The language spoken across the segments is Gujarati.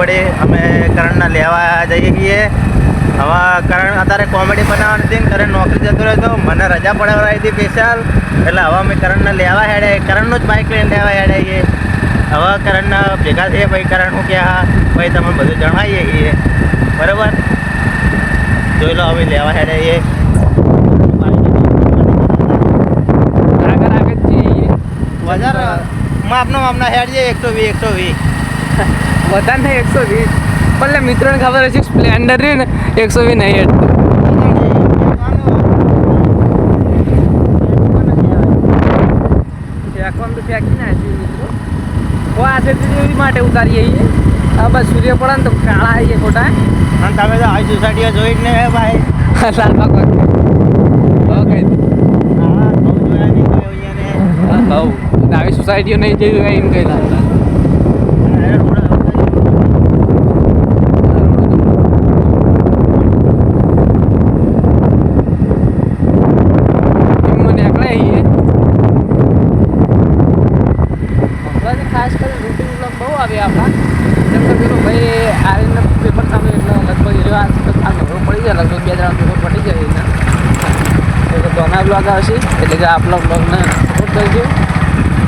પડી. અમે કરણને લેવા જઈએ છીએ. હવે કરણ અત્યારે કોમેડી બનાવવાની હતી ને કરણ નોકરી જતો રહ્યો તો મને રજા પડાવડાવી હતી સ્પેશિયલ. એટલે હવે અમે કરણને લેવા હેડે, કરણનું જ બાઇક લઈને લેવા હેડે છીએ. હવે કરણને ભેગા થઈએ ભાઈ કરણ હું ક્યાં ભાઈ તમે બધું જણાવીએ છીએ બરાબર. જોઈ લો અમે લેવા હેડે છીએ. બજાર માપના હેડ છે 120 વધારે નહીં 120. પણ મિત્રોને ખબર હશે સ્પ્લેન્ડર રહ્યું ને 120 નહીં હેડ. ફેંકવાનું તો ફેંકી નાખ્યું મિત્રો. આ છે માટે ઉતારીએ છીએ. હા બસ સૂર્ય પડે ને તો કાળા આવીએ ખોટા. અને તમે તો આવી સોસાયટીઓ જોઈ જ નહીં ભાઈ. લાલબાગ આવી સોસાયટીઓ નહીં જોયું એમ કઈ લાગતા. ખાસ કરીને રૂટીન બ્લોગ બહુ આવે આપણા. જેમ કે પેલું ભાઈ આવીને પેપર સામે એટલે લગભગ આ ઘણું પડી જાય, લગભગ 2-3 પેપર પડી જાય એના. એટલે દોના બ્લોગ આવશે એટલે કે આપણા બ્લોગને સપોર્ટ કરજો.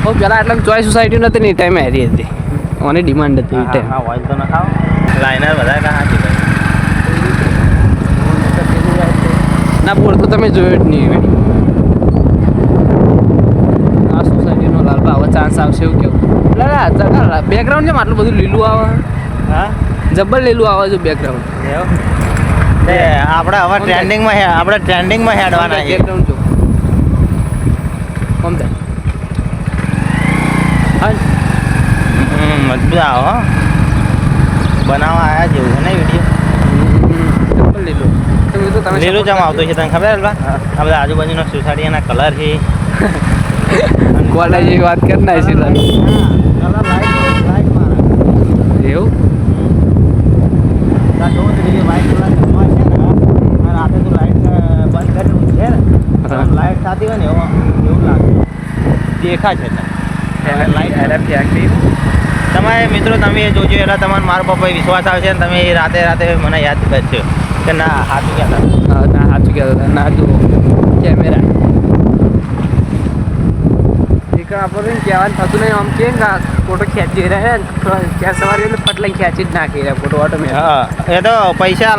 બહુ પહેલાં એટલે ચોઈસ સોસાયટી નથી ને એ ટાઈમે હારી હતી, ઓની ડિમાન્ડ હતી એ ટાઈમ. હા ઓઇલ તો ન ખાવ લાઈનર બધા કાંઈ ના બોર તો તમે જોયો જ નહીં. આ સોસાયટીનો લાલબા હવે ચાન્સ આવશે એવું કેવું. બેકગ્રાઉન્ડ છે આટલું બધું લીલું આવે. હા જબ્બર લીલું આવે છે બેકગ્રાઉન્ડ. આપણે હવે ટ્રેન્ડિંગમાં હેડવાના છે. બેકગ્રાઉન્ડ જો કોમ થાય મજબૂત આવો બનાવવા આવ્યા જેવું છે ને વિડીયો. જબ્બર લીલું લીલું જમ આવતું છે તને ખબર હલવા. આ બધા આજુબાજુના સોસાયટીના કલર છે. કોલેજ જેવી વાત કરી ના છે એવું. રાતે તું લાઈટ બંધ કરેલું છે ને લાઈટ થતી હોય ને એવું લાગે દેખા છે તમે મિત્રો તમે જોજો એટલે તમારે મારા પપ્પા વિશ્વાસ આવશે ને તમે રાતે મને યાદ કરશો કે ના સાચું કહેતા. ના સાચું કહેતા હતા. ના જુઓ કેમેરા આપણે કહેવાનું થતું નહીં. આમ કે ફોટો ખેંચી રહ્યા ને ત્યાં સવારે એટલે ફટ લઈને ખેંચી જ નાખી રહ્યા ફોટો ઓટોમેટિક. હા એ તો પૈસા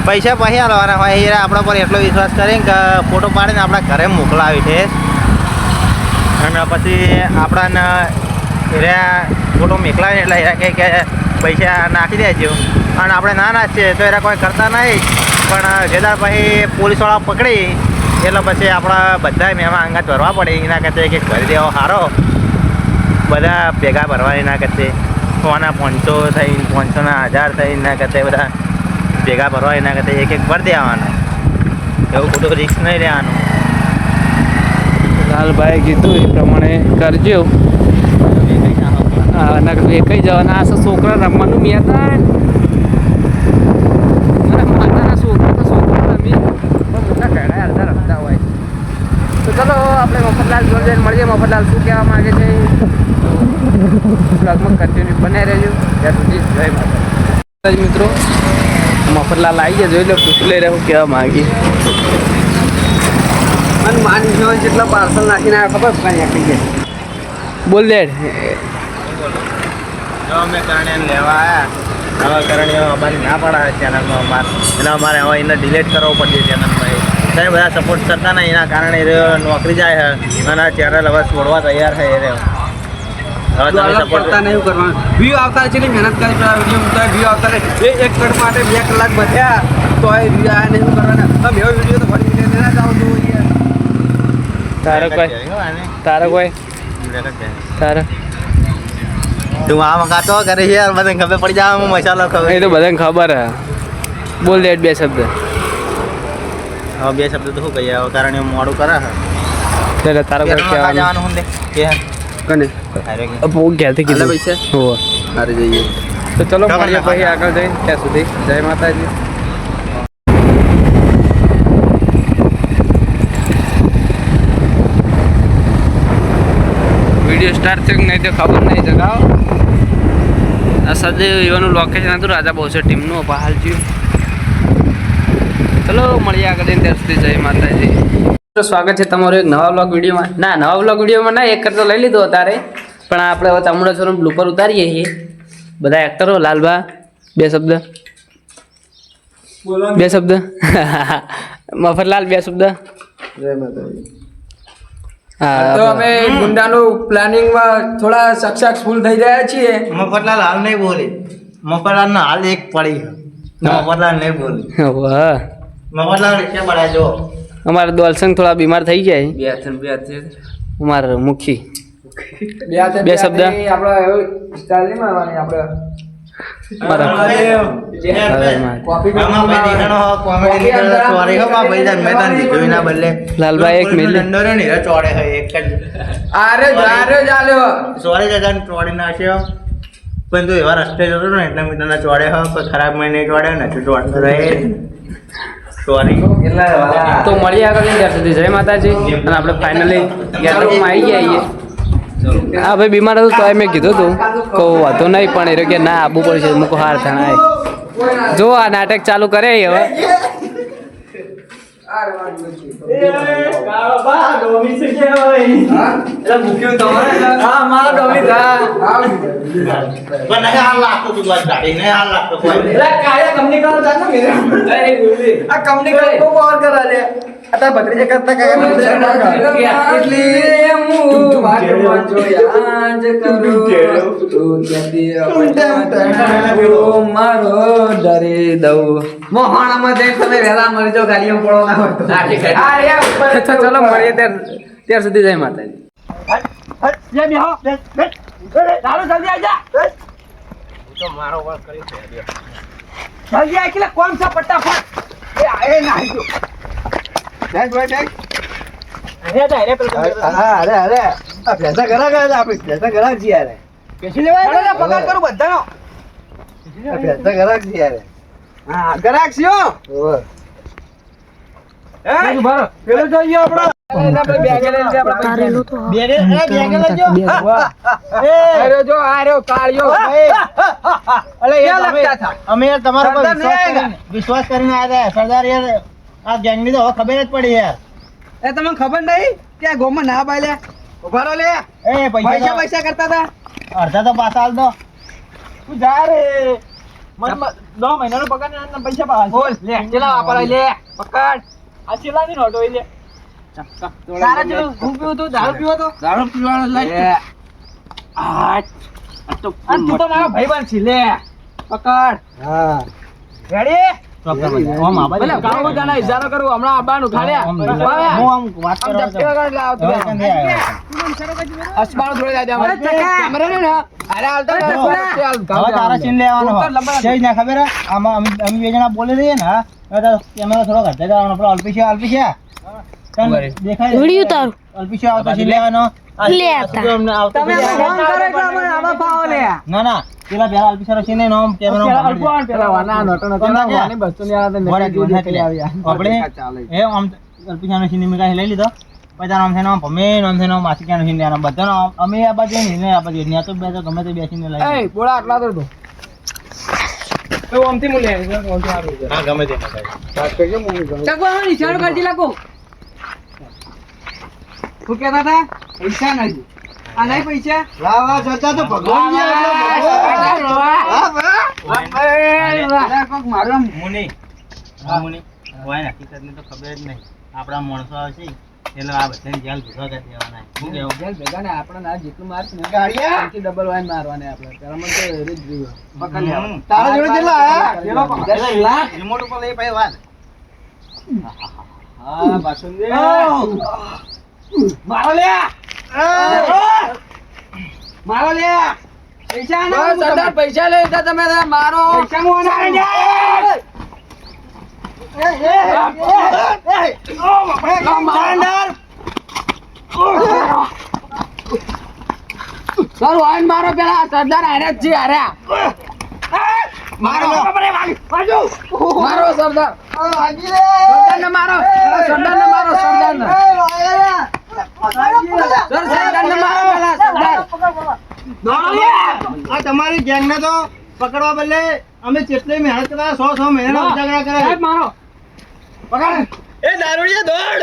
પછી હાલવાના હોય એ આપણા પર એટલો વિશ્વાસ કરીને કે ફોટો પાડીને આપણા ઘરે મોકલાવી છે. અને પછી આપણાને ફોટો મોકલાવે એટલે એરા કહે કે પૈસા નાખી દેજો. અને આપણે ના નાખીએ તો એરા કોઈ કરતા નહીં. પણ જેદાર પછી પોલીસવાળા પકડી એટલે પછી આપણા બધા મહેમાન અંગાત ભરવા પડે. એના કરતા કે ભરી દેવો સારો બધા ભેગા ભરવાની ના કરતે 500 થઈને 500 થઈને ના કરતે બધા ભેગા ભરવા એના કરતા એક ભરી દેવાના. એવું ખોટું રિસ્ક નહીં રહેવાનું. લાલભાઈ કીધું એ પ્રમાણે કરજો. હા કઈ જવાના આ છોકરા રમવાનું મેં હતા માતાના છોકરા રમી પણ મોટા ઘણા અડધા રમતા હોય. તો ચલો આપણે મફતલાલ જોડે જઈને મળીએ. મફતલાલ શું કહેવા માગે છે બ્લોગમાં કન્ટિન્યુ બનાવી રહેજો. ત્યાં સુધી જય માતા. મિત્રો મફતલાલ આવી ગયા જોઈ લો પૂછ લઈ રહ્યો કહેવા માગી. અને માની જો જેટલા પાર્સલ નાખીને આવ્યા ખબર કાંઈ આપી ગયા. બોલ દેડ જો અમે કરણ્યાને લેવા આવ્યા. હવે કરણ્યા અમારી ના પડાવે ચેનલમાં એટલે અમારે હવે એને ડિલીટ કરવો પડશે ચેનલમાં. તમે બધા સપોર્ટ કરતા ને એના કારણે એ નોકરી જાય છે અને આ ચેનલ હવે છોડવા તૈયાર છે. હવે તમે સપોર્ટ નહીં કરવાનું. વ્યૂ આવતા છે મહેનત કરી વિડીયો મૂકતા વ્યૂ આવતા એક કટ માટે 2 કલાક બચ્યા તો એ વ્યૂ આ નહીં કરવાના. તમે એવો વિડીયો તો ફરી વિડીયો ના જાઓ તો તારે તું આ મંગાતો કરે છે યાર. બધાને ખબર પડી જાય મસાલો ખબર. એ તો બધાને ખબર હે. બોલ દે 2 શબ્દ. હવે 2 શબ્દ તો શું કહીએ હવે કારણ એ મોડું કરે છે. તારા કોઈ કહેવાનું હું દે કે કને બહુ ક્યાંથી કીધું પૈસા હો અરે જઈએ. તો ચલો મળીએ પછી આગળ જઈએ. ત્યાં સુધી જય માતાજી. વિડીયો સ્ટાર્ટ થયો નહીં તો ખબર નહીં જગાવો. આ સદૈવ એવાનું લોકેશન હતું રાજા બહુચર ટીમનું હાલ જ્યું. ચલો મળીએ આગળ ત્યાં સુધી. જય માતાજી. તો સ્વાગત છે તમારું એક નવા વ્લોગ વિડીયોમાં. નવા વ્લોગ વિડીયોમાં ના એક કરતો લઈ લીધો અત્યારે, પણ આપણે હવે તામુડા છોરો બ્લુપર ઉતારીએ છીએ. બધા એક્ટરો. લાલબા બે શબ્દ મફતલાલ બે શબ્દ. હા તો અમે ગુંડાનું પ્લાનિંગમાં થોડા સક્સેસફુલ થઈ રહ્યા છીએ. મફતલાલ હાલ નહીં બોલી. મફતલાલ ના હાલ એક પડી. મફતલાલ નહીં બોલી. વાહ મફતલાલ રીક્ષા પડ્યા જો. અમારા દોલસંગ થોડા બીમાર થઈ જાય. અમારા મુખી બે શબ્દ. આપણે સ્ટાઇલ નહીં મારવાની આપણે. લાલભાઈ એક મિનિટ. આરે ચાલ્યો સોરી જજાને ચોડી નાખ્યો, પણ તું એવા રસ્તે જતો ને એટલે મેં તને ચોડે હો. કોઈ ખરાબ મેં નહીં ચોડ્યો ને તું ચોડતો રહે. સોરી. તો મળીએ આગળ ત્યાં સુધી. જય માતાજી. અને આપણે ફાઇનલી ગેટઅપમાં આવી ગયા છીએ. હા ભાઈ બીમાર હતું તો મેં કીધું હતું કહું વાંધો નહીં, પણ એ કે ના આવવું પડશે. મૂકો હાર થાય જો આ નાટક ચાલુ કરે હવે. મારો ડરી દઉં મોહણામાં જઈને તમે વહેલા મરી જાઓ, ગાડીમાં પડો ના હોય તો ચલો મળીએ ત્યાર સુધી. જય માતાજી. કોણ છે ફટાફટ પગાર કરું બધાનો. ગરાક છો પેલો જોઈએ આપણો. અમે યાર તમારા પર વિશ્વાસ કરીને આવ્યા હતા સરદાર. યાર આ ગેંગ ની તો હવે ખબર જ પડી યાર. એ તમને ખબર નહીં કે આ ગોમાં ના બાયલે ઉભા રહો લે. એ પૈસા પૈસા કરતા હતા. અડધા તો પાછા હાલ દો. તું જા રે 2 મહિનાનો પગાર ને પૈસા પાછા બોલ લે. ચલા વાપરાય લે પકડ. આ ચેલા ની નોટો લે. તારા જો હું પીવો તો દારૂ પીવો તો દારૂ પીવાનો લાગે. આ તો તું તો મારો ભાઈબંધ છે લે. પકડ. હા રેડી. ઓમ આ બાજુ કાળો બધાના ઇશારો કરું હમણાં આબાનું ખાડ્યા. હું આમ વાત કરવા અસમાનો જોડે જાય અમારે કેમેરા ને ના અરે હાલતો હવે તારા સીન લેવાનો હોય. જઈ ના ખબર હે? આમાં અમે બે જણા બોલી રહીએ ને હા તો કેમેરા થોડો ઘટે જવાનો. આપણો અલ્પિશા દેખાય વિડિયો તારું અલ્પિશા આવતો સીન લેવાનો. તમે ફોન કરો એટલે અમે આવા પાવો લે. ના ના પેલા પેલા અલ્પિશા સીન નો કેમેરા પેલા વાના નોટો નતો વાને બસ્તો ને આલા ને આપણે એ આમ અલ્પિશા નો સીન મેં કાઈ લઈ લીધો. પછી નામ થઈને ભમે નામ થઈને માસિકાનો સીન લેવાનો. બધાનો અમે આ બાજુ ને આ બાજુ ને તો બે તો ગમે તે બેસીને લઈ. એ બોલા આટલા તો તો ઓમથી મુલે ઓમથી આવી જાય. હા ગમે તે વાત કરજો મમ્મી ગમે. ચકવાનો નિશાન કરજી લાગો. શું કહેતા હતા? પૈસા નથી. આ નહીં પૈસા? લાવા જતા તો ભગવાન મારું મુની હા મુની હોય ને હકીકતની તો ખબર જ નહીં. આપણા માણસો આવશે એટલે આ બધાને જેલ ભેગા કરી દેવાના. શું કેવું? જેલ ભેગા ને આપણે ના જેટલું મારશે ને ગાડીયા ડબલ વાઈન મારવાને આપણે. પેલા મને તો એ જ જોયું. પકડ લે. તારા જોડે કેટલા આયા? રિમોટ ઉપર લઈ ભાઈ વાત. હા બાસુંદે. મારો લે. મારો લે. પૈસા ને સરદાર પૈસા લે તો તમે મારો પૈસા મો ના મારો પેલા સરદાર હારે જ છે. હારે મારો સરદાર. સરદાર ને મારો. સરદાર ને મારો. સરદાર ને આ તમારી ગેંગ ને તો પકડવા બદલે અમે કેટલી મહેનત કર્યા 100 મહિનાના ઉજાગરા કર્યા સાહેબ મારો પકડ એ દારૂડિયા દોડ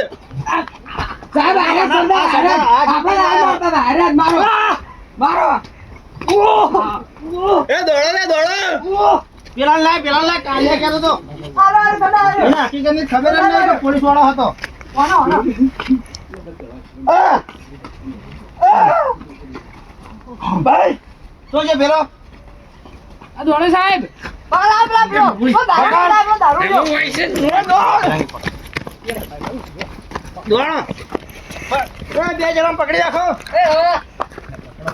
સાહેબ આરે સંદા આરે આપણે ના મારતા હતા આરે મારો મારો એ દોડો ને દોડો પેલા લાય કાલિયા કહેતો તો આરે સંદા એને હકીકતની ખબર જ નહીં કે પોલીસ વાળો હતો ઓનો ભાઈ તો જે પેલો આ દોડે સાહેબ દોડો બે જણા પકડી રાખો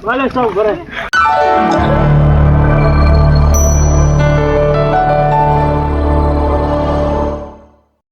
ભલે સૌ કરે